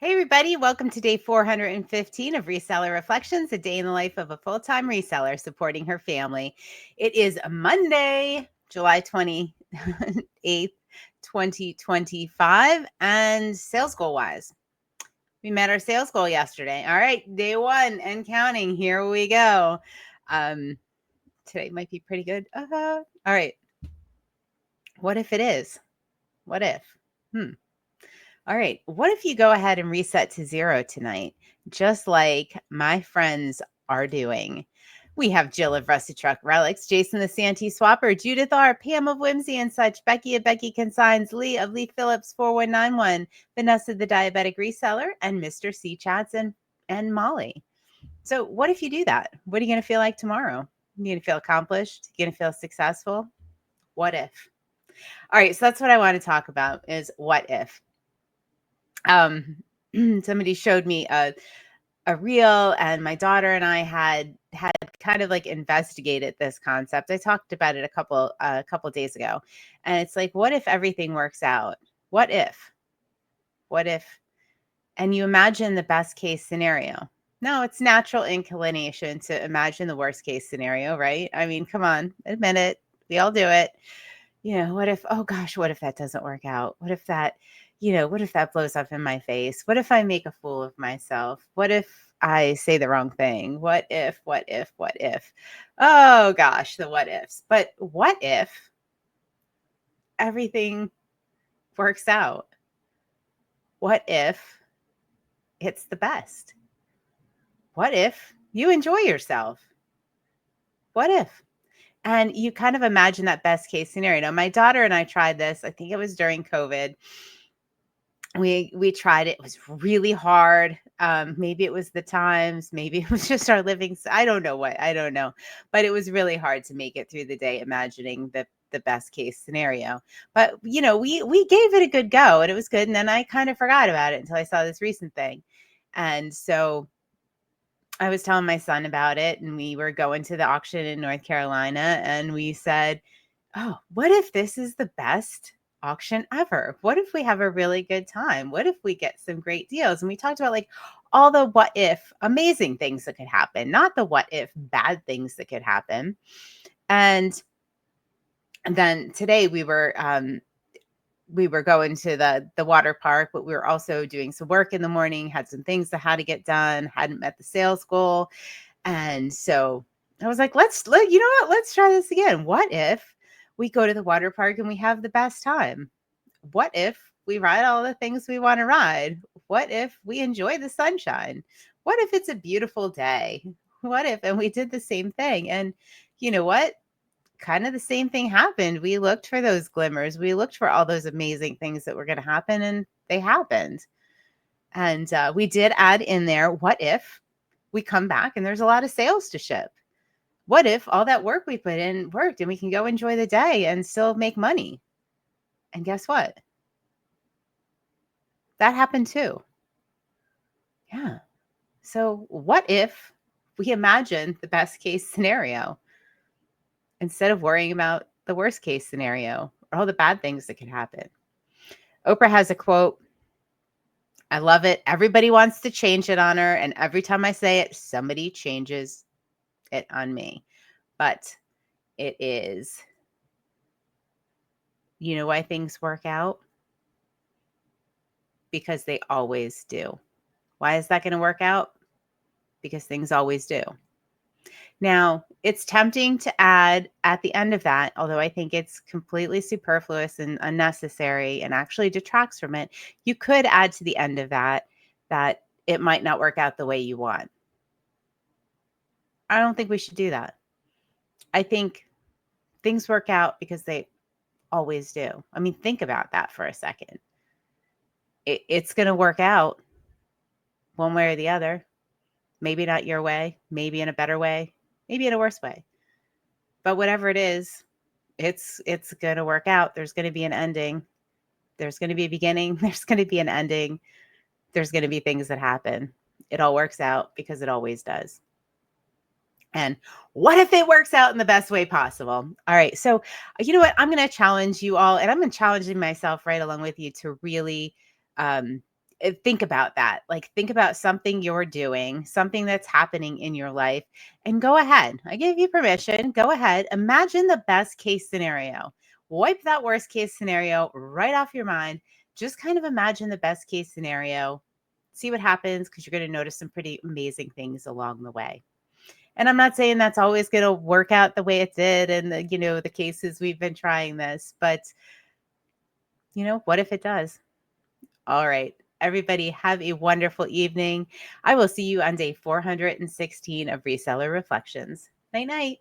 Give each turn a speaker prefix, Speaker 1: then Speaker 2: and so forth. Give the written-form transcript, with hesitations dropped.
Speaker 1: Hey, everybody. Welcome to day 415 of Reseller Reflections, a day in the life of a full-time reseller supporting her family. It is Monday, July 28th, 2025, and sales goal wise. We met our sales goal yesterday. All right, day one and counting. Here we go. Today might be pretty good. All right. What if it is? What if? All right. What if you go ahead and reset to 0 tonight, just like my friends are doing? We have Jill of Rusty Truck Relics, Jason the Santee Swapper, Judith R., Pam of Whimsy and Such, Becky of Becky Consigns, Lee of Lee Phillips 4191, Vanessa the Diabetic Reseller, and Mr. C Chats and Molly. So what if you do that? What are you going to feel like tomorrow? You're going to feel accomplished? You're going to feel successful? What if? All right. So that's what I want to talk about is what if. Somebody showed me a reel, and my daughter and I had kind of like investigated this concept. I talked about it a couple days ago, and it's like, what if everything works out? What if? And you imagine the best case scenario. No, it's natural inclination to imagine the worst case scenario, right? I mean, come on, admit it. We all do it. What if, oh gosh, what if that doesn't work out? What if that, what if that blows up in my face? What if I make a fool of myself? What if I say the wrong thing? What if? Oh gosh, the what ifs. But what if everything works out? What if it's the best? What if you enjoy yourself? What if? And you kind of imagine that best case scenario. Now, my daughter and I tried this. I think it was during COVID. We tried it. It was really hard. Maybe it was the times. Maybe it was just our living. I don't know what. I don't know. But it was really hard to make it through the day imagining the best case scenario. But we gave it a good go, and it was good. And then I kind of forgot about it until I saw this recent thing. And so I was telling my son about it, and we were going to the auction in North Carolina, and we said, oh, what if this is the best auction ever? What if we have a really good time? What if we get some great deals? And we talked about like all the what if amazing things that could happen, not the what if bad things that could happen. And then today we were going to the water park, but we were also doing some work in the morning, had some things that had to get done, hadn't met the sales goal. And so I was like, let's try this again. What if we go to the water park and we have the best time? What if we ride all the things we want to ride? What if we enjoy the sunshine? What if it's a beautiful day? What if, and we did the same thing. And you know what? Kind of the same thing happened. We looked for those glimmers. We looked for all those amazing things that were going to happen, and they happened. And we did add in there, what if we come back and there's a lot of sales to ship? What if all that work we put in worked and we can go enjoy the day and still make money? And guess what? That happened too. Yeah. So what if we imagine the best case scenario instead of worrying about the worst case scenario or all the bad things that could happen? Oprah has a quote. I love it. Everybody wants to change it on her. And every time I say it, somebody changes it on me. But it is, you know why things work out? Because they always do. Why is that going to work out? Because things always do. Now, it's tempting to add at the end of that, although I think it's completely superfluous and unnecessary and actually detracts from it. You could add to the end of that it might not work out the way you want. I don't think we should do that. I think things work out because they always do. I mean, think about that for a second. It's going to work out one way or the other. Maybe not your way, maybe in a better way, maybe in a worse way. But whatever it is, it's going to work out. There's going to be an ending. There's going to be a beginning. There's going to be an ending. There's going to be things that happen. It all works out because it always does. And what if it works out in the best way possible? All right. So, you know what? I'm going to challenge you all, and I'm challenging myself right along with you to really think about that. Like, think about something you're doing, something that's happening in your life, and go ahead. I give you permission. Go ahead. Imagine the best case scenario. Wipe that worst case scenario right off your mind. Just kind of imagine the best case scenario. See what happens, because you're going to notice some pretty amazing things along the way. And I'm not saying that's always going to work out the way it did in the cases we've been trying this, but what if it does? All right. Everybody have a wonderful evening. I will see you on day 416 of Reseller Reflections. Night night.